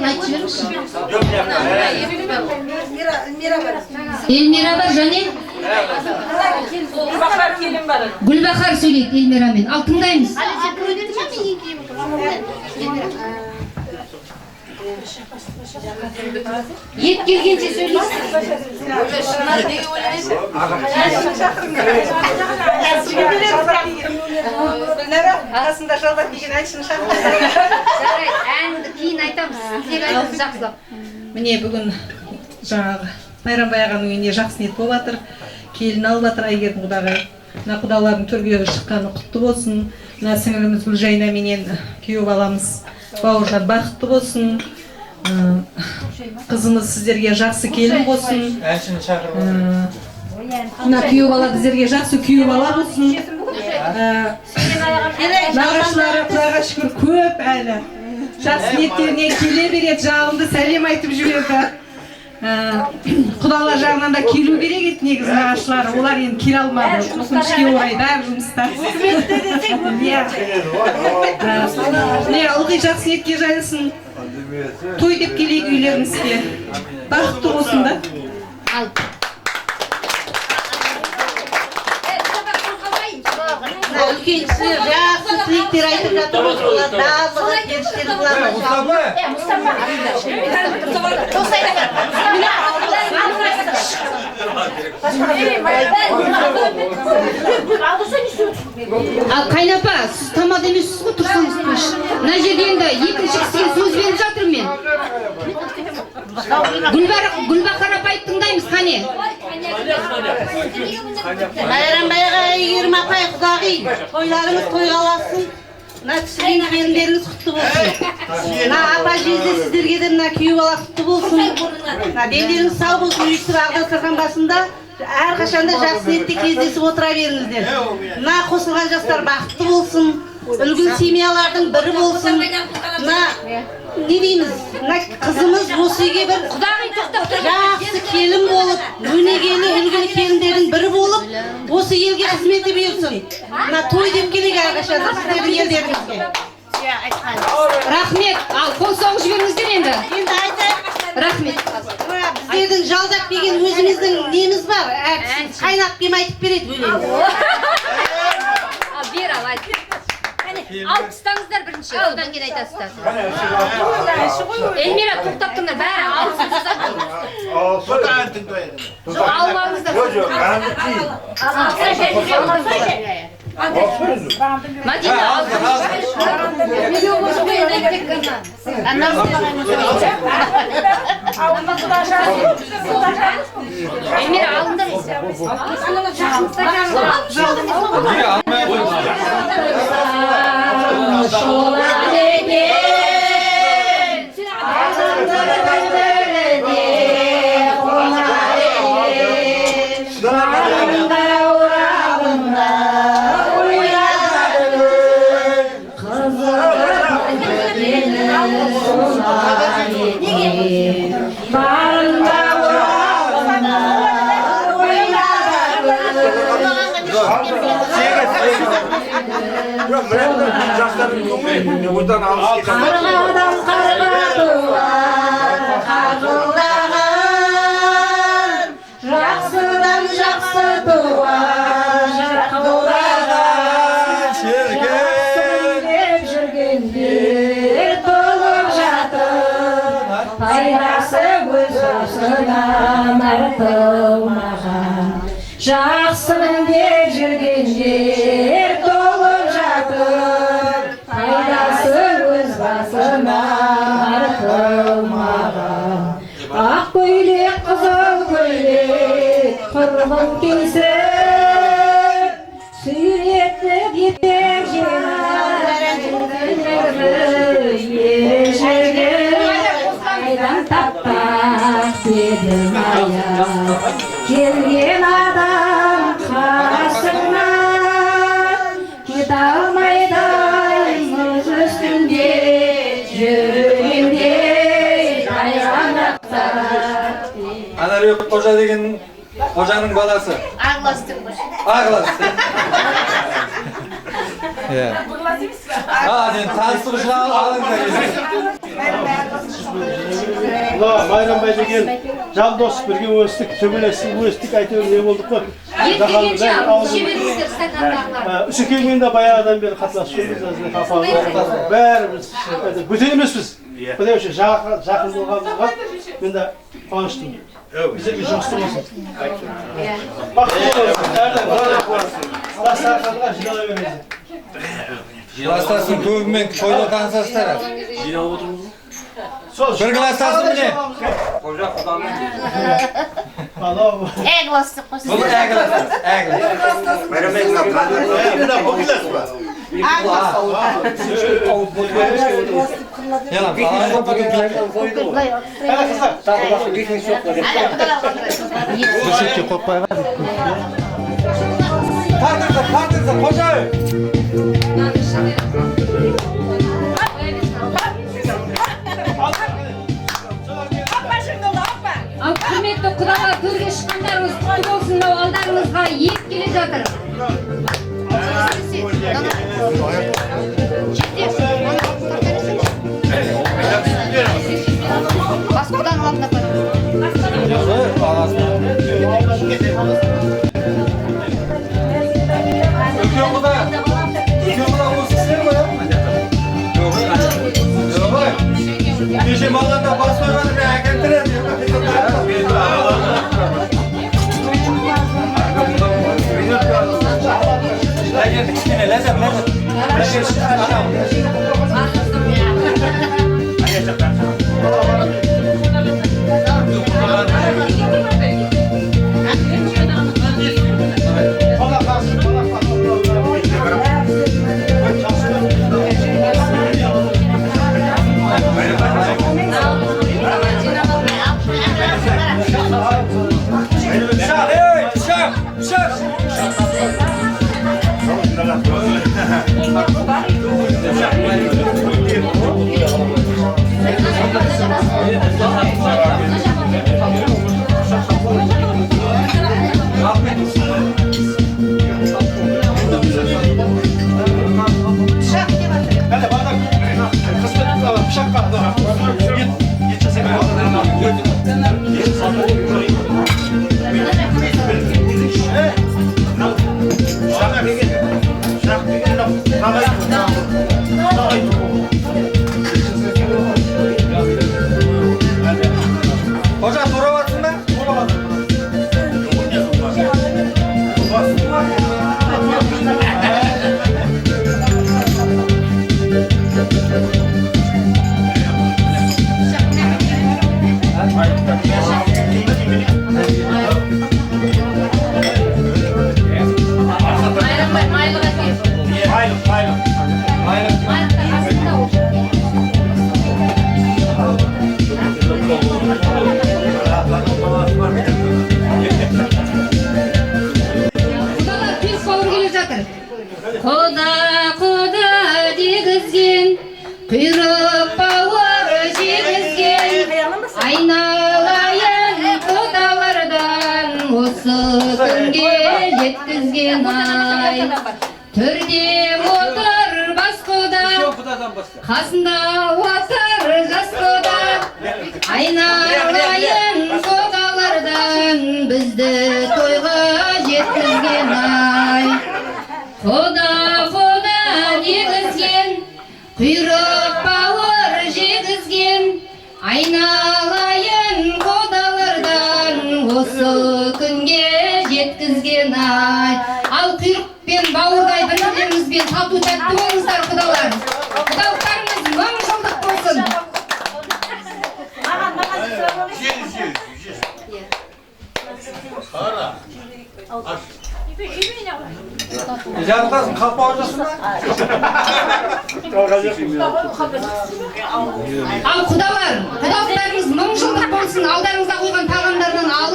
атын айтып жіберіңізші. Эльмира бар және Гүлбахар сөйлейді Эльмирамен. Ал тыңдаймыз. Ет келгенше сөйлейсіз. Қасында жалдап деген айтшын шақырды. Жарайды, әнді кейін айтамыз. Тек айтыңыз жақсылап. Міне бүгін жаңағы Майрамбай ағаның үйіне жақсы ниет болып жатыр. Келін алып жатыр Айгердің құдағай. Мына құдалардың төрге шыққаны құтты болсын. Мына сіңіліміз Гүлжайна менен күйеу баламыз Бауыржан бақытты болсын. Қызымыз сіздерге жақсы келін болсын. Әншіні шақырып. Мына күйеу бала біздерге жақсы күйеу бала болсын. Нағашылары Құдайға шүкір көп әлі. Жақсы ниеттеріне келе береді, жағымды сәлем айтып жіберді. Құдалар жағынан да келу керек еді негізі нағашылары. Олар енді келе алмады. Өкінішке орай да жұмыста. Ылғи жақсы ниетке жайылсын. Той деп келейік үйлеріңізге. Бақытты болсын да. Үлкен кісілер жақсы тілектер айтып жатыр. Барлығы келістер қыламыз. Ал қайнапа, сіз тамақ емессіз ғой, тұрсаңыз тұршы. Мына жерде енді екінші кісіге сөз беріп жатырмын мен. Гүлбахар апайды тыңдаймыз, қане. Майрамбайға Айгерім апай құдағи, тойларыңыз тойға аласын. Мына түсірген келіндеріңіз құтты болсын. Мына апа жезде сіздерге де мына күйеу бала құтты болсын. Дендеріңіз сау болсын, үйістіп ағдан сырған басында. Әрқашанда жақсы ниетте кездесіп отыра беріңіздер. Мына қосылған жастар бақытты болсын. Үлгін семьялардың бірі болсын. Мына не дейміз? Мына қызымыз осы үйге бір жақсы келін болып, өнегелі үлгілі келіндердің бірі болып, осы елге қызметі берсін. Мына той деп келек әрқашанда сіздердің елдеріңізге. Рахмет. Ал қол соғып жіберіңіздер енді. Енді айтайық. Рахмет. Біздердің жалдап деген өзіміздің неміз бар. Қайнап кем айтып береді өлең. Ал бер ал айт. Ал тұстаңыздар бірінші, одан кейін айтасыздар. Эльмира тоқтап тұрыңдар, бәрі алысыз ұзатың. Сода ән тыңдайды. Жоқ, алып алыңыздар. Мадина, Эльмира, алыңдар. Қарғадан қарға туар, қағылдаған, жақсыдан жақсы туар, жақылдаған, жақсымен жүргендер толып жатыр, пайдасы өз басынан артылмаған, жақсымен жүргендер толып жатыр, пайдасы өз басынан артылмаған. Ақ көйлек, қызыл көйлек, құрбың келсін, сүйретіп етек жинап, қайдан таппақ деді мая. Келген адам қасыңнан, кете алмайды мұз үстінде, жүргенде қайғанақтар. Анарбек қожа деген қожаның баласы. Ағластың ба? Ағласты. Сен таныстық үшін алыңдар. Mına Bayram деген жандос бірге өстік, төбелестік, өстік, әйтеуір не болдық қой. Еттегенше іші беріңіздер стакандағылар. Үшекеңмен де баяғыдан бері қатынасып жүрміз, бәріміз бөтен емеспіз. Құдай үшін жақын болғанымызға мен де қуаныштымын. Біздерге жұмысты болсын. Бақытты болсын. Дастарханға жинала беріңіздер. Жиластасын көбімен тойда танысасыздар. Жинап отырмыз. Bir glastасын міне. Қожа құданың. Анау. Гластық қосын. Бұл әгластас. Тартырды, қожа. Ал құрметті құдаға төрге шыққандарыңыз құтты болсын, мынау алдарыңызға ет келе жатыр. Бас құданың алдына Үлкен құда осы кісілер ғой, кеше мағанда бас қойғаны мен әкелтіреді. Кішкене ләззат. Hoca soravatın mı? Құда дегізген, құйрық бауыр жегізген, айналайын құдалардан осы күнге жеткізген ай. Төрде отыр бас құда, қасында отыр жас құда, айналайын құдалардан бізді тойға жеткізген ай. Құда дегізген, құйрық бауыр жегізген, айналайын құдалардан осы күнге жеткізген ай. Ал құйрық пен бауырдай бір-бірімізбен тату тәтті болыңыздар құдалар. Құдалықтарыңыз мың жылдық болсын. Жарықтасын қалпа отырсын ба? Ал құдалар, құдалықтарыңыз мың жылдық болсын. Алдарыңызда қойған тағамдардан алып